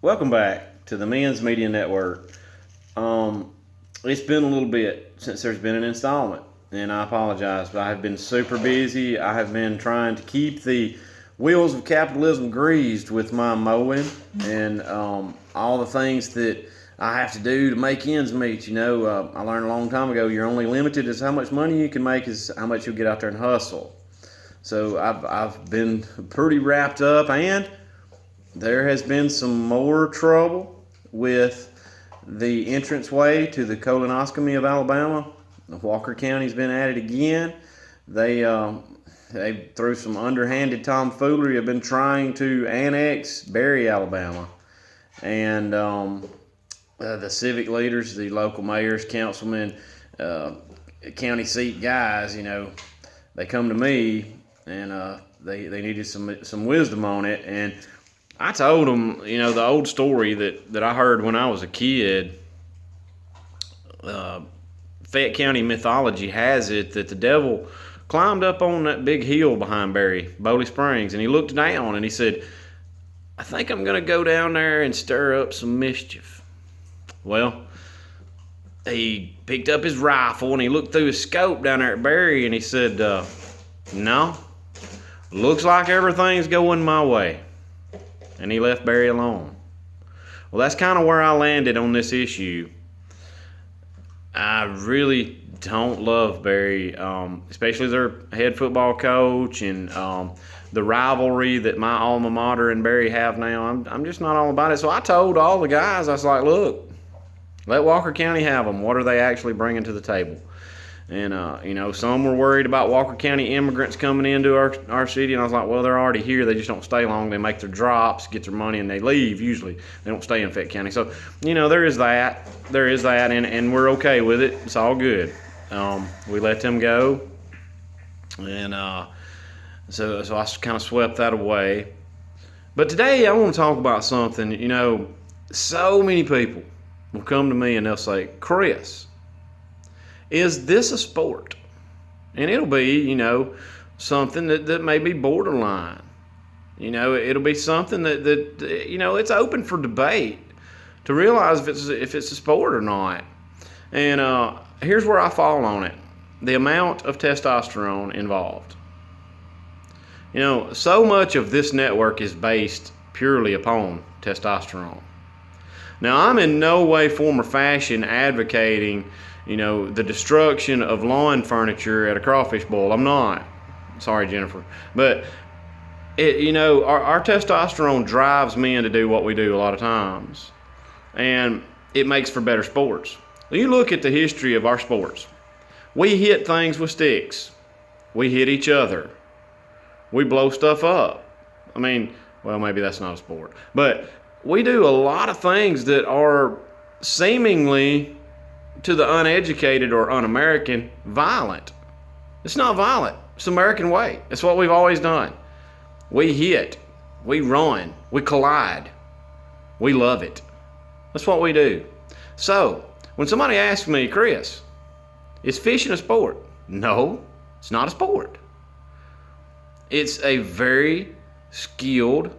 Welcome back to the Men's Media Network. It's been a little bit since there's been an installment, and I apologize, but I have been super busy. I have been trying to keep the wheels of capitalism greased with my mowing and all the things that I have to do to make ends meet. I learned a long time ago you're only limited as how much money you can make as how much you'll get out there and hustle. So I've been pretty wrapped up, and there has been some more trouble with the entranceway to the colonoscopy of Alabama. Walker County's been at it again. They through some underhanded tomfoolery have been trying to annex Berry, Alabama, and the civic leaders, the local mayors, councilmen, county seat guys, they come to me and they needed some wisdom on it. And I told them, the old story that I heard when I was a kid. Fayette County mythology has it that the devil climbed up on that big hill behind Bowley Springs, and he looked down and he said, "I think I'm going to go down there and stir up some mischief." Well, he picked up his rifle and he looked through his scope down there at Berry and he said, "No, looks like everything's going my way." And he left Berry alone. Well, that's kind of where I landed on this issue. I really don't love Berry, especially their head football coach and the rivalry that my alma mater and Berry have now. I'm just not all about it. So I told all the guys, I was like, look, let Walker County have them. What are they actually bringing to the table? And, some were worried about Walker County immigrants coming into our city. And I was like, well, they're already here. They just don't stay long. They make their drops, get their money, and they leave usually. They don't stay in Fayette County. So, there is that. There is that, and we're okay with it. It's all good. We let them go. And so I kind of swept that away. But today I want to talk about something. So many people will come to me and they'll say, "Chris, is this a sport?" And it'll be, something that may be borderline. It'll be something that it's open for debate to realize if it's a sport or not. And here's where I fall on it: the amount of testosterone involved. So much of this network is based purely upon testosterone. Now, I'm in no way, form, or fashion advocating the destruction of lawn furniture at a crawfish boil. I'm not. Sorry, Jennifer. But, our testosterone drives men to do what we do a lot of times. And it makes for better sports. You look at the history of our sports. We hit things with sticks. We hit each other. We blow stuff up. Maybe that's not a sport. But we do a lot of things that are seemingly, to the uneducated or un-American, violent. It's not violent. It's the American way. It's what we've always done. We hit. We run. We collide. We love it. That's what we do. So, when somebody asks me, "Chris, is fishing a sport?" No, it's not a sport. It's a very skilled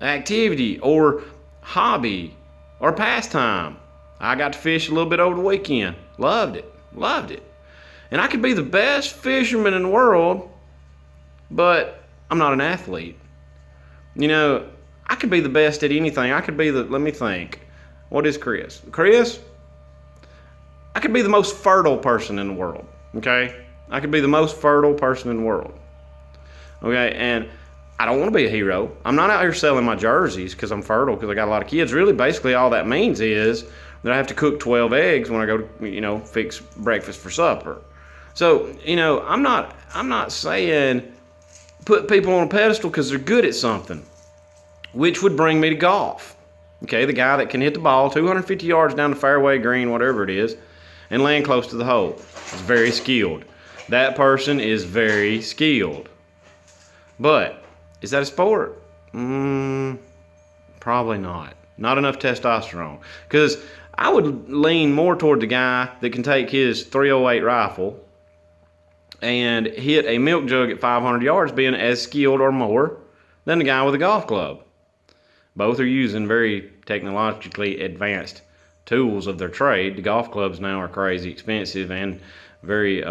activity or hobby or pastime. I got to fish a little bit over the weekend. Loved it. And I could be the best fisherman in the world, but I'm not an athlete. I could be the best at anything. I could be let me think. What is Chris? Chris, I could be the most fertile person in the world, okay? I could be the most fertile person in the world, okay? And I don't want to be a hero. I'm not out here selling my jerseys because I'm fertile, because I got a lot of kids. Really, basically, all that means is that I have to cook 12 eggs when I go to, fix breakfast for supper. So, I'm not saying put people on a pedestal because they're good at something, which would bring me to golf. Okay, the guy that can hit the ball 250 yards down the fairway, green, whatever it is, and land close to the hole is very skilled. That person is very skilled. But is that a sport? Probably not. Not enough testosterone. Because I would lean more toward the guy that can take his .308 rifle and hit a milk jug at 500 yards being as skilled or more than the guy with a golf club. Both are using very technologically advanced tools of their trade. The golf clubs now are crazy expensive and very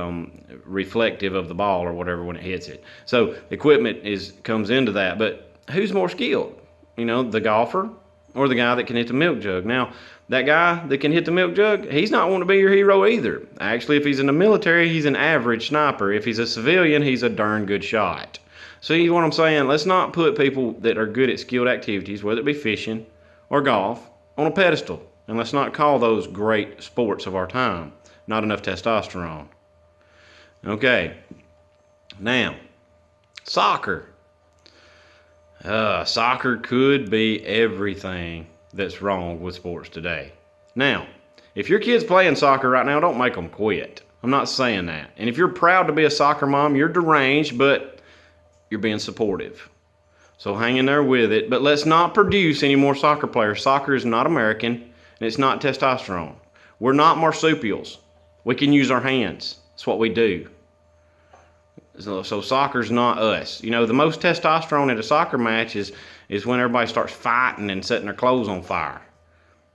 reflective of the ball or whatever when it hits it. So equipment comes into that. But who's more skilled? The golfer or the guy that can hit the milk jug? Now, that guy that can hit the milk jug, he's not wanting to be your hero either. Actually, if he's in the military, he's an average sniper. If he's a civilian, he's a darn good shot. See what I'm saying? Let's not put people that are good at skilled activities, whether it be fishing or golf, on a pedestal. And let's not call those great sports of our time. Not enough testosterone. Okay. Now, soccer. Soccer could be everything that's wrong with sports today. Now, if your kid's playing soccer right now, don't make them quit. I'm not saying that. And if you're proud to be a soccer mom, you're deranged, but you're being supportive. So hang in there with it. But let's not produce any more soccer players. Soccer is not American, and it's not testosterone. We're not marsupials. We can use our hands. That's what we do. So soccer's not us. The most testosterone at a soccer match is when everybody starts fighting and setting their clothes on fire.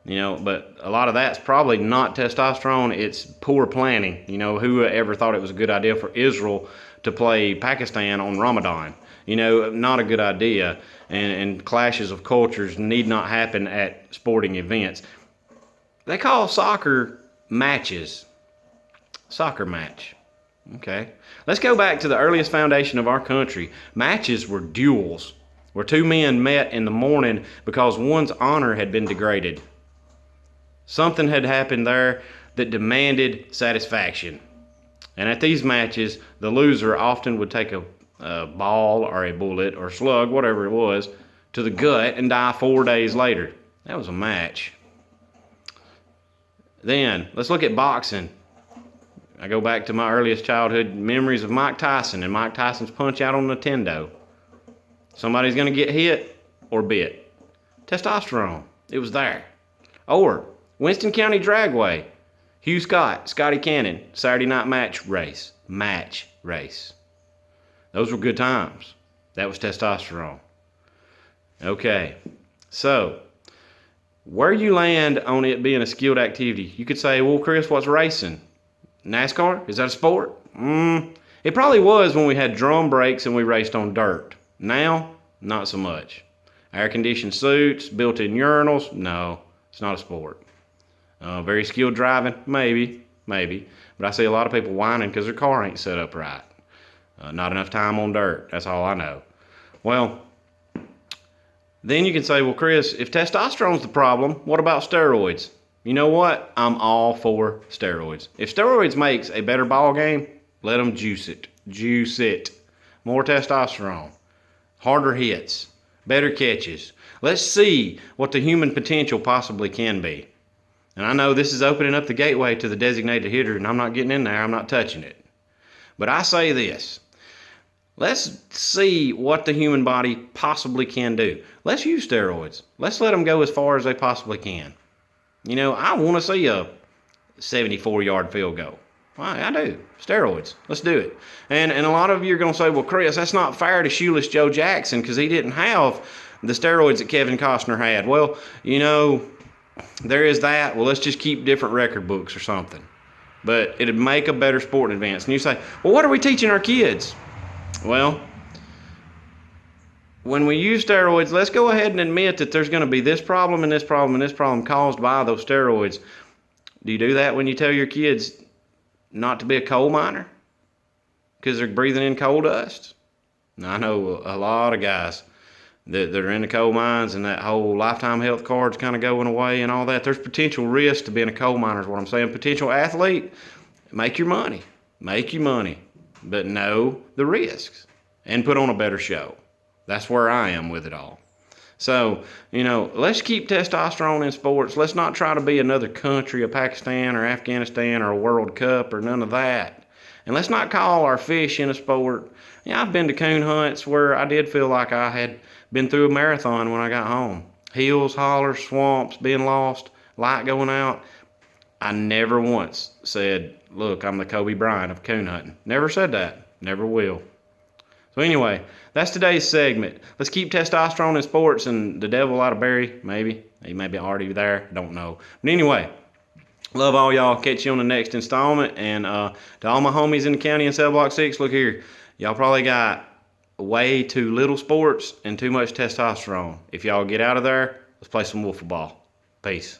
But a lot of that's probably not testosterone. It's poor planning. Who ever thought it was a good idea for Israel to play Pakistan on Ramadan? Not a good idea. And clashes of cultures need not happen at sporting events. They call soccer matches. Soccer match. Okay. Let's go back to the earliest foundation of our country. Matches were duels, where two men met in the morning because one's honor had been degraded. Something had happened there that demanded satisfaction. And at these matches, the loser often would take a ball or a bullet or slug, whatever it was, to the gut and die 4 days later. That was a match. Then, let's look at boxing. I go back to my earliest childhood memories of Mike Tyson and Mike Tyson's punch out on Nintendo. Somebody's going to get hit or bit. Testosterone. It was there. Or Winston County Dragway. Hugh Scott, Scotty Cannon, Saturday night match race. Match race. Those were good times. That was testosterone. Okay. So, where you land on it being a skilled activity, you could say, well, Chris, what's racing? NASCAR? Is that a sport? It probably was when we had drum brakes and we raced on dirt. Now, not so much. Air-conditioned suits, built-in urinals, no, it's not a sport. Very skilled driving, maybe. But I see a lot of people whining because their car ain't set up right. Not enough time on dirt, that's all I know. Well, then you can say, well, Chris, if testosterone's the problem, what about steroids? You know what? I'm all for steroids. If steroids makes a better ball game, let them juice it. Juice it. More testosterone. Harder hits. Better catches. Let's see what the human potential possibly can be. And I know this is opening up the gateway to the designated hitter, and I'm not getting in there. I'm not touching it. But I say this. Let's see what the human body possibly can do. Let's use steroids. Let's let them go as far as they possibly can. I want to see a 74-yard field goal. Well, I do. Steroids. Let's do it. And a lot of you are going to say, well, Chris, that's not fair to Shoeless Joe Jackson because he didn't have the steroids that Kevin Costner had. Well, there is that. Well, let's just keep different record books or something. But it'd make a better sporting event. And you say, well, what are we teaching our kids? Well, when we use steroids, let's go ahead and admit that there's going to be this problem and this problem and this problem caused by those steroids. Do you do that when you tell your kids not to be a coal miner because they're breathing in coal dust? Now, I know a lot of guys that are in the coal mines and that whole lifetime health card's kind of going away and all that. There's potential risk to being a coal miner is what I'm saying. Potential athlete, make your money. Make your money. But know the risks and put on a better show. That's where I am with it all. So, let's keep testosterone in sports. Let's not try to be another country, a Pakistan or Afghanistan or a World Cup or none of that. And let's not call our fishing a sport. I've been to coon hunts where I did feel like I had been through a marathon when I got home. Hills, hollers, swamps, being lost, light going out. I never once said, look, I'm the Kobe Bryant of coon hunting. Never said that. Never will. So So anyway, that's today's segment. Let's keep testosterone in sports and the devil out of Barry, maybe. He may be already there, don't know. But anyway, love all y'all. Catch you on the next installment. And to all my homies in the county in Cell Block 6, look here. Y'all probably got way too little sports and too much testosterone. If y'all get out of there, let's play some wiffle ball. Peace.